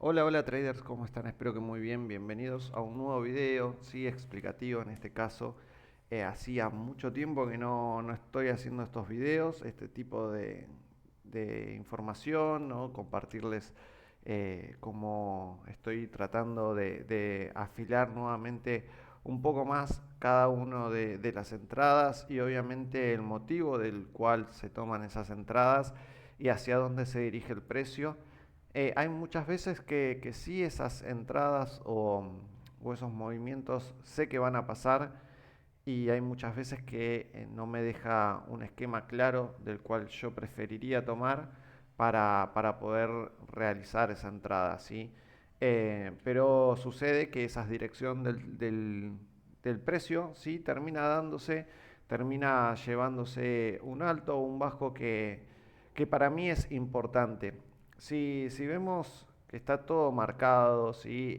Hola, hola traders, ¿cómo están? Espero que muy bien. Bienvenidos a un nuevo video, sí, explicativo en este caso. Hacía mucho tiempo que no estoy haciendo estos videos, este tipo de información, ¿no? Compartirles cómo estoy tratando de afilar nuevamente un poco más cada uno de las entradas y obviamente el motivo del cual se toman esas entradas y hacia dónde se dirige el precio. Hay muchas veces que sí esas entradas o esos movimientos sé que van a pasar y hay muchas veces que no me deja un esquema claro del cual yo preferiría tomar para poder realizar esa entrada, ¿sí? Pero sucede que esa dirección del precio, ¿sí? Termina dándose, termina llevándose un alto o un bajo que para mí es importante. Si vemos que está todo marcado, ¿sí?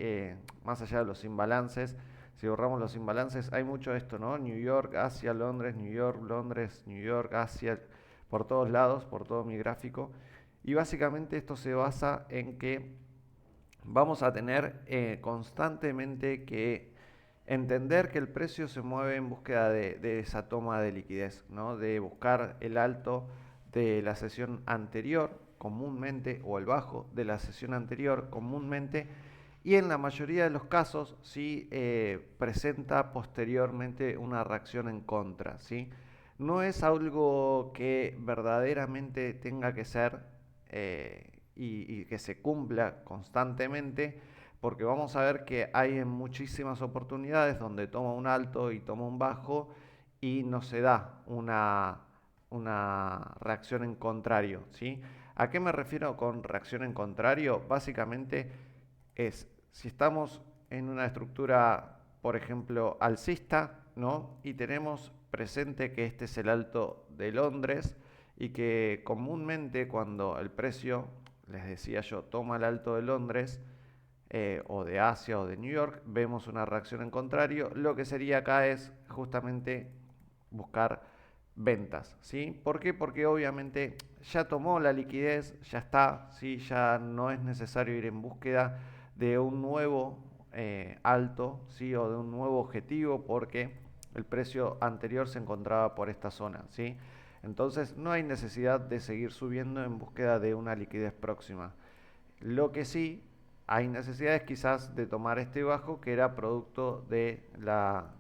Más allá de los imbalances, si borramos los imbalances, hay mucho de esto, ¿no? New York, Asia, Londres, New York, Londres, New York, Asia, por todos lados, por todo mi gráfico. Y básicamente esto se basa en que vamos a tener constantemente que entender que el precio se mueve en búsqueda de esa toma de liquidez, ¿no? De buscar el alto de la sesión anterior comúnmente o el bajo de la sesión anterior comúnmente y en la mayoría de los casos sí presenta posteriormente una reacción en contra, ¿sí? No es algo que verdaderamente tenga que ser y que se cumpla constantemente, porque vamos a ver que hay en muchísimas oportunidades donde toma un alto y toma un bajo y no se da una reacción en contrario, ¿sí? ¿A qué me refiero con reacción en contrario? Básicamente es si estamos en una estructura, por ejemplo, alcista, ¿no? Y tenemos presente que este es el alto de Londres y que comúnmente cuando el precio, les decía yo, toma el alto de Londres o de Asia o de New York, vemos una reacción en contrario. Lo que sería acá es justamente buscar ventas, ¿sí? ¿Por qué? Porque obviamente ya tomó la liquidez, ya está, ¿sí? Ya no es necesario ir en búsqueda de un nuevo alto, ¿sí? O de un nuevo objetivo porque el precio anterior se encontraba por esta zona, ¿sí? Entonces no hay necesidad de seguir subiendo en búsqueda de una liquidez próxima. Lo que sí hay necesidades quizás de tomar este bajo que era producto de la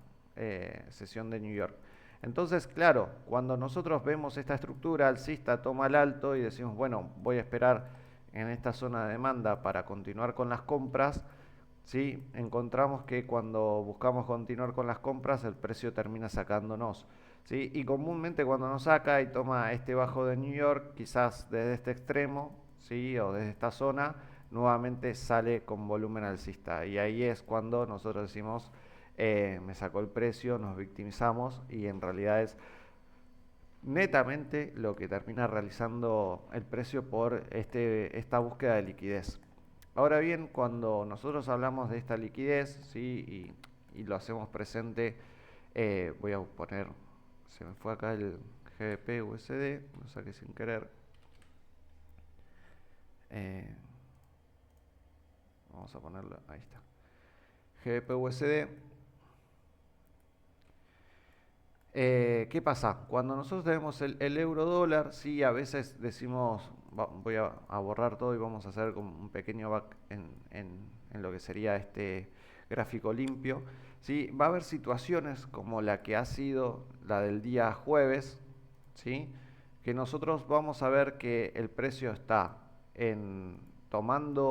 sesión de New York. Entonces, claro, cuando nosotros vemos esta estructura alcista toma el alto y decimos, bueno, voy a esperar en esta zona de demanda para continuar con las compras, ¿sí? Encontramos que cuando buscamos continuar con las compras el precio termina sacándonos, ¿sí? Y comúnmente cuando nos saca y toma este bajo de New York, quizás desde este extremo, ¿sí? O desde esta zona, nuevamente sale con volumen alcista. Y ahí es cuando nosotros decimos, me sacó el precio, nos victimizamos y en realidad es netamente lo que termina realizando el precio por esta búsqueda de liquidez. Ahora bien, cuando nosotros hablamos de esta liquidez, ¿sí? y lo hacemos presente, voy a poner, se me fue acá el GBP USD, lo saqué sin querer. Eh, Vamos a ponerlo, ahí está. GBP USD. ¿Qué pasa? Cuando nosotros tenemos el euro dólar, sí, a veces decimos, voy a borrar todo y vamos a hacer como un pequeño back en lo que sería este gráfico limpio. ¿Sí? Va a haber situaciones como la que ha sido la del día jueves, ¿sí? Que nosotros vamos a ver que el precio está tomando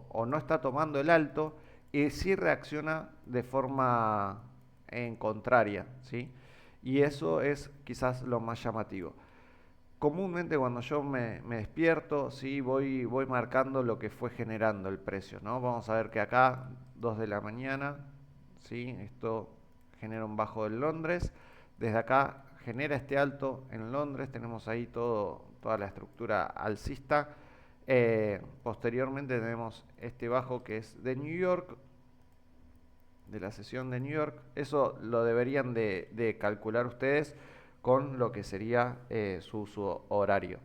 o no está tomando el alto y sí reacciona de forma en contraria, ¿sí? Y eso es quizás lo más llamativo. Comúnmente cuando yo me despierto, sí, voy marcando lo que fue generando el precio, ¿no? Vamos a ver que acá, 2 de la mañana, ¿sí? Esto genera un bajo en Londres. Desde acá genera este alto en Londres, tenemos ahí toda la estructura alcista. Posteriormente tenemos este bajo que es de New York, de la sesión de New York. Eso lo deberían de calcular ustedes con lo que sería su uso horario.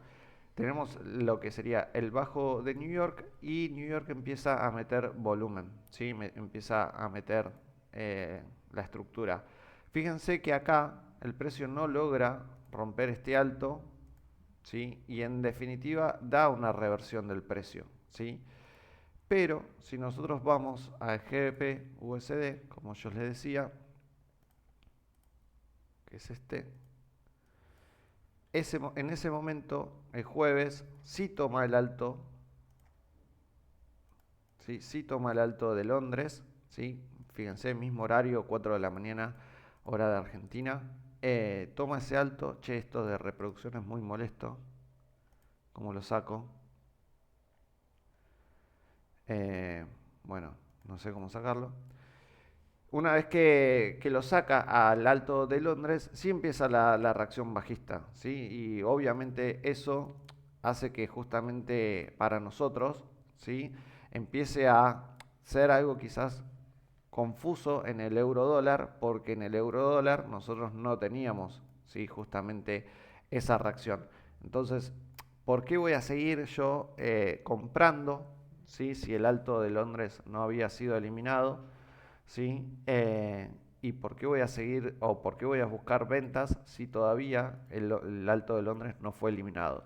tenemos lo que sería el bajo de New York y New York empieza a meter volumen, ¿sí? Empieza a meter la estructura. Fíjense que acá el precio no logra romper este alto, ¿sí? Y en definitiva da una reversión del precio, ¿sí? Pero si nosotros vamos al GBP USD, como yo les decía, que es este, en ese momento, el jueves, sí toma el alto, ¿sí? Sí toma el alto de Londres, ¿sí? Fíjense, mismo horario, 4 de la mañana, hora de Argentina. Toma ese alto. Che, esto de reproducción es muy molesto. ¿Cómo lo saco? Eh, bueno, no sé cómo sacarlo. Una vez que lo saca al alto de Londres, sí empieza la reacción bajista, ¿sí? Y obviamente eso hace que justamente para nosotros, ¿sí? Empiece a ser algo quizás confuso en el euro dólar, porque en el euro dólar nosotros no teníamos, ¿sí? Justamente esa reacción. Entonces, ¿por qué voy a seguir yo comprando, ¿sí? Si el alto de Londres no había sido eliminado? ¿Sí? ¿Y por qué voy a seguir o por qué voy a buscar ventas si todavía el Alto de Londres no fue eliminado?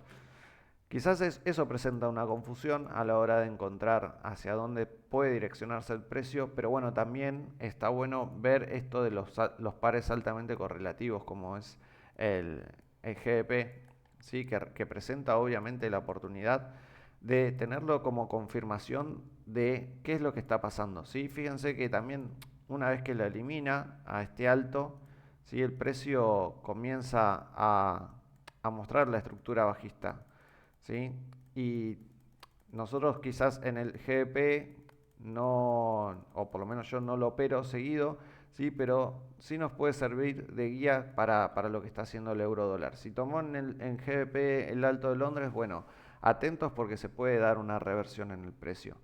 Quizás eso presenta una confusión a la hora de encontrar hacia dónde puede direccionarse el precio, pero bueno, también está bueno ver esto de los pares altamente correlativos, como es el, el GDP, ¿sí? Que presenta obviamente la oportunidad de tenerlo como confirmación de qué es lo que está pasando, ¿sí? Fíjense que también una vez que lo elimina a este alto, ¿sí? El precio comienza a mostrar la estructura bajista, ¿sí? Y nosotros quizás en el GBP no, o por lo menos yo no lo opero seguido, ¿sí? Pero sí nos puede servir de guía para lo que está haciendo el euro dólar. Si tomó en GBP el alto de Londres, bueno, atentos porque se puede dar una reversión en el precio.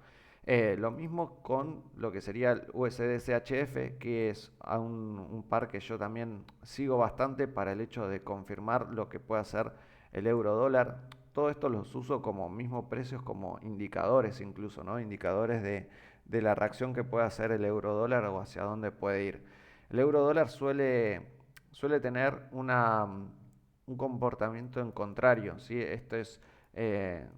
Lo mismo con lo que sería el USD CHF, que es un par que yo también sigo bastante para el hecho de confirmar lo que puede hacer el euro dólar. Todo esto los uso como mismos precios, como indicadores incluso, ¿no? Indicadores de la reacción que puede hacer el euro dólar o hacia dónde puede ir. El euro dólar suele tener un comportamiento en contrario, ¿sí? Esto es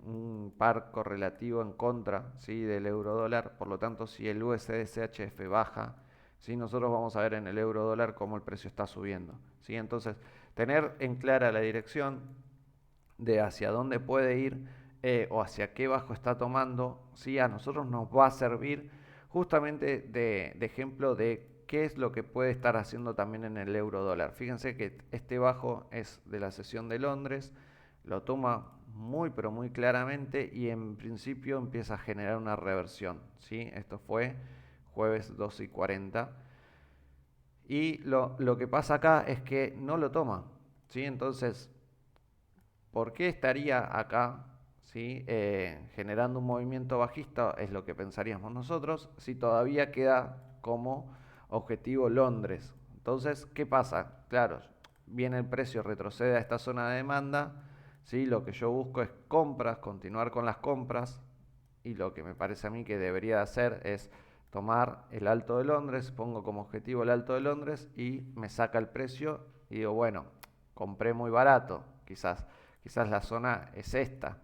un par correlativo en contra, ¿sí? Del euro dólar. Por lo tanto, si el USD CHF baja, ¿sí? Nosotros vamos a ver en el euro dólar cómo el precio está subiendo, ¿sí? Entonces, tener en clara la dirección de hacia dónde puede ir o hacia qué bajo está tomando, ¿sí? A nosotros nos va a servir justamente de ejemplo de qué es lo que puede estar haciendo también en el euro dólar. Fíjense que este bajo es de la sesión de Londres, lo toma muy pero muy claramente y en principio empieza a generar una reversión, ¿sí? Esto fue jueves 12:40 y lo que pasa acá es que no lo toma, ¿sí? Entonces, ¿por qué estaría acá, ¿sí? Generando un movimiento bajista? Es lo que pensaríamos nosotros, si todavía queda como objetivo Londres. Entonces, ¿qué pasa? Claro, viene el precio, retrocede a esta zona de demanda, ¿sí? Lo que yo busco es compras, continuar con las compras, y lo que me parece a mí que debería hacer es tomar el Alto de Londres, pongo como objetivo el Alto de Londres y me saca el precio y digo, bueno, compré muy barato, quizás la zona es esta,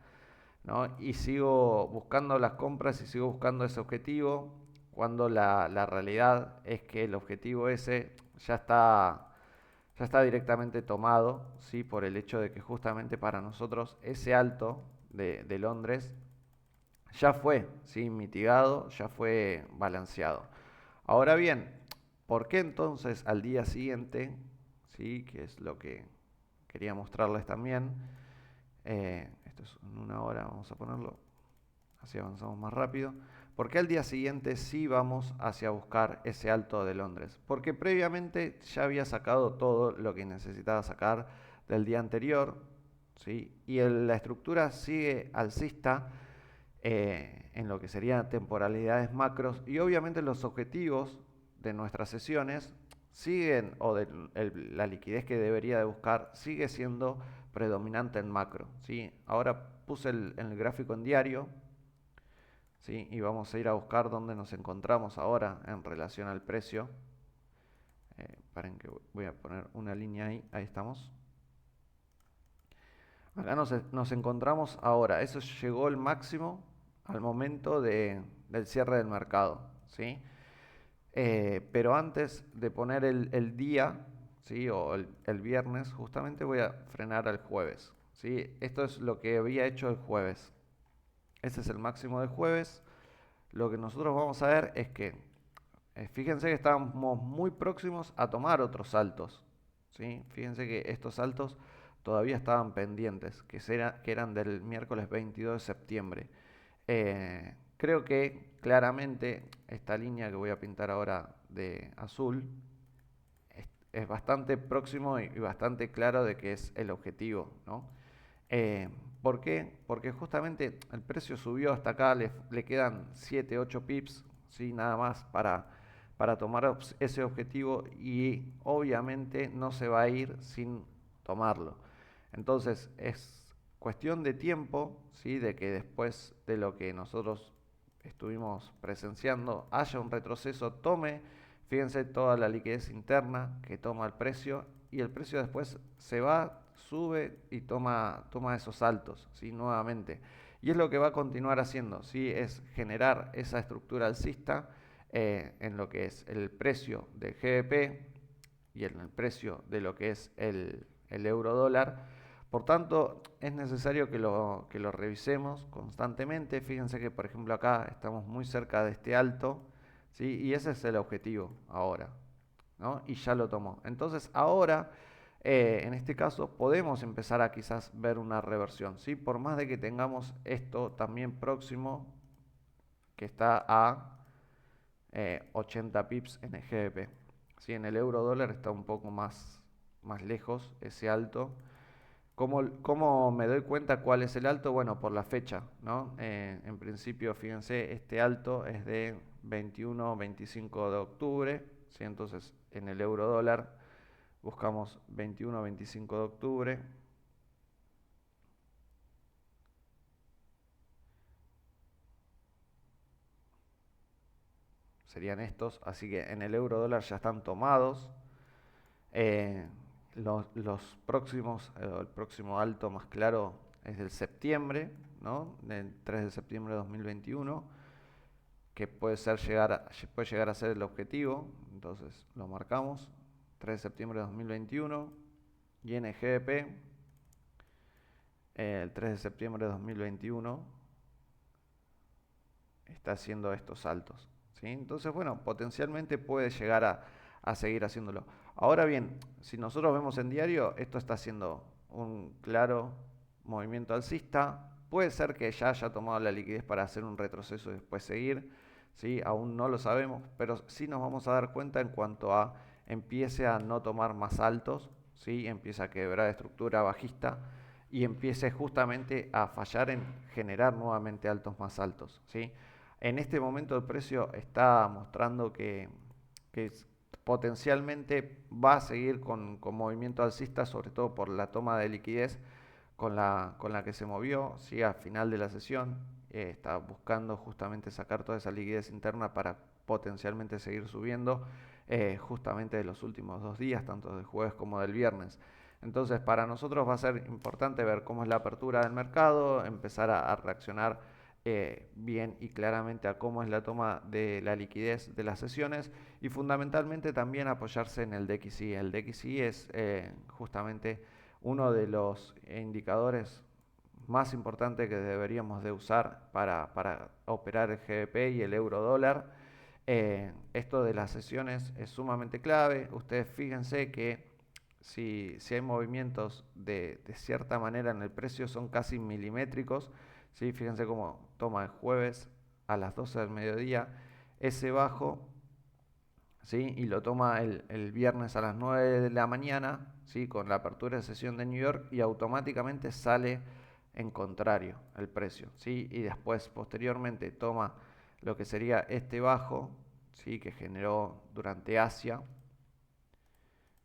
¿no? Y sigo buscando las compras y sigo buscando ese objetivo, cuando la realidad es que el objetivo ese ya está directamente tomado, ¿sí? Por el hecho de que justamente para nosotros ese alto de Londres ya fue, ¿sí? Mitigado, ya fue balanceado. Ahora bien, ¿por qué entonces al día siguiente, ¿sí? Que es lo que quería mostrarles también, esto es en una hora, vamos a ponerlo, así avanzamos más rápido. ¿Por qué al día siguiente sí vamos hacia buscar ese alto de Londres? Porque previamente ya había sacado todo lo que necesitaba sacar del día anterior, ¿sí? Y la estructura sigue alcista en lo que serían temporalidades macros y obviamente los objetivos de nuestras sesiones siguen, o de la liquidez que debería de buscar, sigue siendo predominante en macro, ¿sí? Ahora puse el gráfico en diario, ¿sí? Y vamos a ir a buscar dónde nos encontramos ahora en relación al precio. Paren que voy a poner una línea ahí, ahí estamos. Acá nos encontramos ahora, eso llegó el máximo al momento del cierre del mercado, ¿sí? Pero antes de poner el día, ¿sí? O el viernes, justamente voy a frenar al jueves, ¿sí? Esto es lo que había hecho el jueves. Ese es el máximo del jueves. Lo que nosotros vamos a ver es que, fíjense que estábamos muy próximos a tomar otros saltos, ¿sí? Fíjense que estos saltos todavía estaban pendientes, que eran del miércoles 22 de septiembre. Creo que claramente esta línea que voy a pintar ahora de azul es bastante próximo y bastante claro de que es el objetivo, ¿no? Eh, ¿Por qué? Porque justamente el precio subió hasta acá, le quedan 7, 8 pips, ¿sí? Nada más para tomar ese objetivo y obviamente no se va a ir sin tomarlo. Entonces es cuestión de tiempo, ¿sí? De que después de lo que nosotros estuvimos presenciando haya un retroceso, tome, fíjense toda la liquidez interna que toma el precio y el precio después se va, sube y toma esos saltos, ¿sí? Nuevamente. Y es lo que va a continuar haciendo, ¿sí? Es generar esa estructura alcista en lo que es el precio del GBP y en el precio de lo que es el euro dólar. Por tanto, es necesario que lo revisemos constantemente. Fíjense que, por ejemplo, acá estamos muy cerca de este alto, ¿sí? Y ese es el objetivo ahora, ¿no? Y ya lo tomó. Entonces, ahora, en este caso, podemos empezar a quizás ver una reversión, ¿sí? Por más de que tengamos esto también próximo, que está a 80 pips en el GBP. ¿Sí? En el euro dólar está un poco más lejos ese alto. ¿Cómo me doy cuenta cuál es el alto? Bueno, por la fecha, ¿no? En principio, fíjense, este alto es de 21-25 de octubre, ¿sí? Entonces, en el euro dólar buscamos 21-25 de octubre. Serían estos, así que en el euro dólar ya están tomados. Eh, los próximos, el próximo alto más claro es del septiembre, ¿no? Del 3 de septiembre de 2021, que puede llegar a ser el objetivo, entonces lo marcamos, 3 de septiembre de 2021, y en el GBP, el 3 de septiembre de 2021, está haciendo estos saltos, ¿sí? Entonces, bueno, potencialmente puede llegar a seguir haciéndolo. Ahora bien, si nosotros vemos en diario, esto está haciendo un claro movimiento alcista. Puede ser que ya haya tomado la liquidez para hacer un retroceso y después seguir, ¿sí? Aún no lo sabemos, pero sí nos vamos a dar cuenta en cuanto a empiece a no tomar más altos, ¿sí? Empieza a quebrar estructura bajista y empiece justamente a fallar en generar nuevamente altos más altos, ¿sí? En este momento el precio está mostrando que potencialmente va a seguir con movimiento alcista, sobre todo por la toma de liquidez con la que se movió, ¿sí? A final de la sesión. Está buscando justamente sacar toda esa liquidez interna para potencialmente seguir subiendo, justamente de los últimos 2 días, tanto del jueves como del viernes. Entonces, para nosotros va a ser importante ver cómo es la apertura del mercado, empezar a reaccionar bien y claramente a cómo es la toma de la liquidez de las sesiones y fundamentalmente también apoyarse en el DXY. El DXY es justamente uno de los indicadores más importantes que deberíamos de usar para operar el GBP y el euro dólar. Esto de las sesiones es sumamente clave. Ustedes fíjense que si hay movimientos de cierta manera en el precio son casi milimétricos. ¿Sí? Fíjense cómo toma el jueves a las 12 del mediodía ese bajo, ¿sí? Y lo toma el viernes a las 9 de la mañana, ¿sí? Con la apertura de sesión de New York y automáticamente sale en contrario el precio, ¿sí? Y después posteriormente toma lo que sería este bajo, ¿sí? Que generó durante Asia,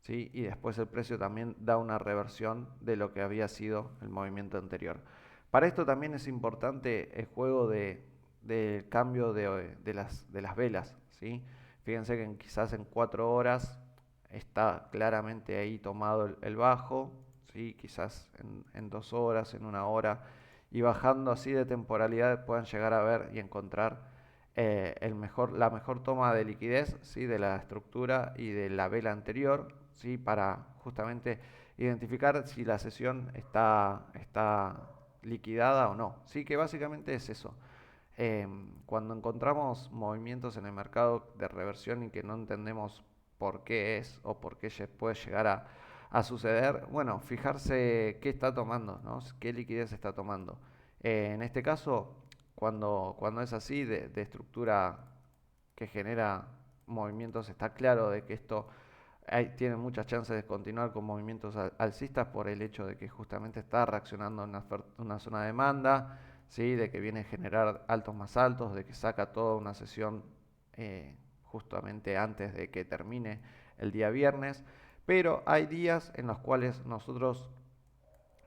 ¿sí? Y después el precio también da una reversión de lo que había sido el movimiento anterior. Para esto también es importante el juego del cambio de las velas, ¿sí? Fíjense que quizás en 4 horas está claramente ahí tomado el bajo, ¿sí? Quizás en 2 horas, en 1 hora, y bajando así de temporalidad puedan llegar a ver y encontrar la mejor toma de liquidez, ¿sí? De la estructura y de la vela anterior, ¿sí? Para justamente identificar si la sesión está liquidada o no. Sí, que básicamente es eso. Cuando encontramos movimientos en el mercado de reversión y que no entendemos por qué es o por qué puede llegar a suceder, bueno, fijarse qué está tomando, ¿no? Qué liquidez está tomando. En este caso, cuando es así, de estructura que genera movimientos, está claro de que esto tiene muchas chances de continuar con movimientos alcistas por el hecho de que justamente está reaccionando en una zona de demanda, ¿sí? De que viene a generar altos más altos, de que saca toda una sesión justamente antes de que termine el día viernes. Pero hay días en los cuales nosotros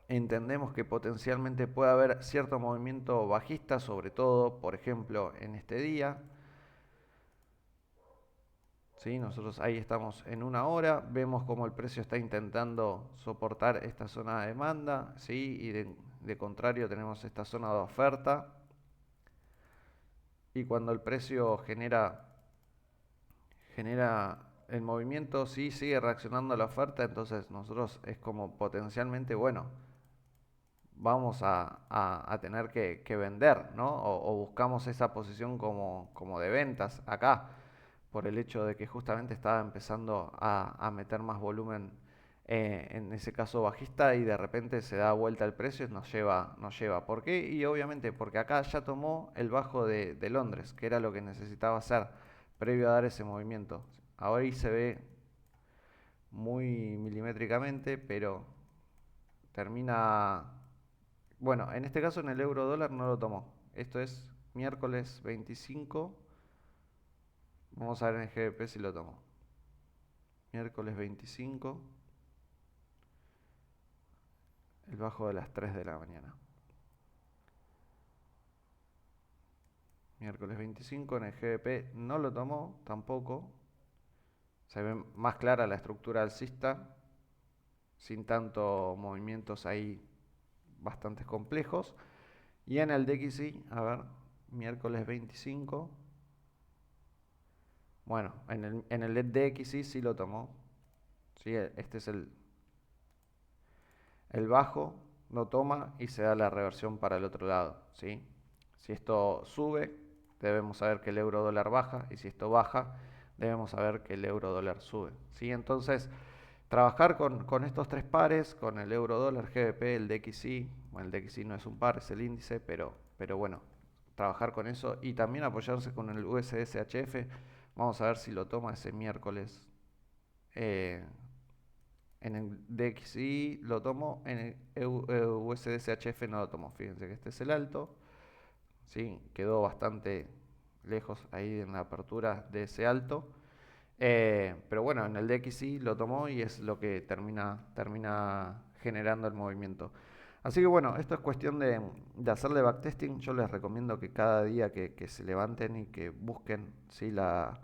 entendemos que potencialmente puede haber cierto movimiento bajista, sobre todo, por ejemplo, en este día. ¿Sí? Nosotros ahí estamos en 1 hora, vemos cómo el precio está intentando soportar esta zona de demanda, ¿sí? Y de contrario tenemos esta zona de oferta. Y cuando el precio genera el movimiento, sí sigue reaccionando a la oferta, entonces nosotros es como potencialmente, bueno, vamos a tener que vender, ¿no? O buscamos esa posición como de ventas acá, por el hecho de que justamente estaba empezando a meter más volumen, en ese caso bajista, y de repente se da vuelta el precio y nos lleva. ¿Por qué? Y obviamente porque acá ya tomó el bajo de Londres, que era lo que necesitaba hacer previo a dar ese movimiento. Ahora ahí se ve muy milimétricamente, pero termina. Bueno, en este caso en el euro dólar no lo tomó. Esto es miércoles 25. Vamos a ver en el GBP si lo tomó. Miércoles 25. El bajo de las 3 de la mañana. Miércoles 25 en el GBP no lo tomó tampoco. Se ve más clara la estructura alcista, sin tanto movimientos ahí bastante complejos. Y en el DXY, a ver, miércoles 25. Bueno, en el DXY sí lo tomó. ¿Sí? Este es el bajo, lo toma y se da la reversión para el otro lado, ¿sí? Si esto sube, debemos saber que el euro dólar baja, y si esto baja, debemos saber que el euro dólar sube, ¿sí? Entonces, trabajar con estos tres pares, con el euro dólar, GBP, el DXY. Bueno, el DXY no es un par, es el índice, pero bueno, trabajar con eso y también apoyarse con el USD-CHF. Vamos a ver si lo toma ese miércoles. eh, en el DXY lo tomo, en el USD-CHF no lo tomo. Fíjense que este es el alto, ¿sí? Quedó bastante lejos ahí en la apertura de ese alto. Pero bueno, en el DXY lo tomó y es lo que termina generando el movimiento. Así que bueno, esto es cuestión de hacerle backtesting. Yo les recomiendo que cada día que se levanten y que busquen, ¿sí? la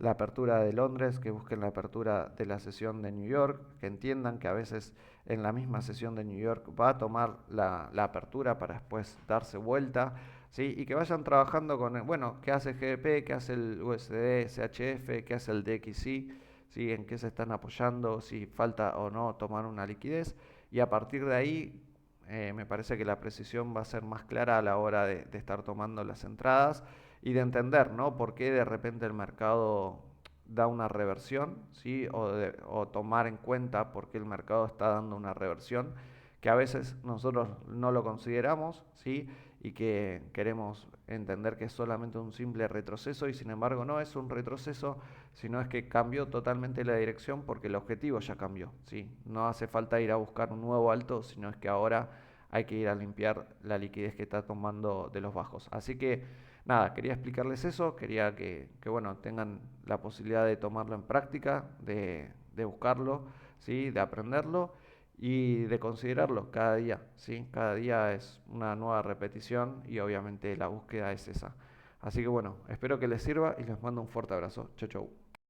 apertura de Londres, que busquen la apertura de la sesión de New York, que entiendan que a veces en la misma sesión de New York va a tomar la apertura para después darse vuelta, ¿sí? Y que vayan trabajando con, bueno, qué hace el GBP, qué hace el USD, CHF, qué hace el DXY, ¿sí? En qué se están apoyando, si falta o no tomar una liquidez. Y a partir de ahí, me parece que la precisión va a ser más clara a la hora de estar tomando las entradas y de entender, ¿no? Por qué de repente el mercado da una reversión, ¿sí? O tomar en cuenta por qué el mercado está dando una reversión, que a veces nosotros no lo consideramos, ¿sí? Y que queremos entender que es solamente un simple retroceso, y sin embargo no es un retroceso, sino es que cambió totalmente la dirección porque el objetivo ya cambió, ¿sí? No hace falta ir a buscar un nuevo alto, sino es que ahora hay que ir a limpiar la liquidez que está tomando de los bajos. Así que nada, quería explicarles eso, quería que bueno, tengan la posibilidad de tomarlo en práctica, de buscarlo, ¿sí? De aprenderlo. y de considerarlo cada día, ¿sí? Cada día es una nueva repetición y obviamente la búsqueda es esa. Así que bueno, espero que les sirva y les mando un fuerte abrazo. Chau, chau.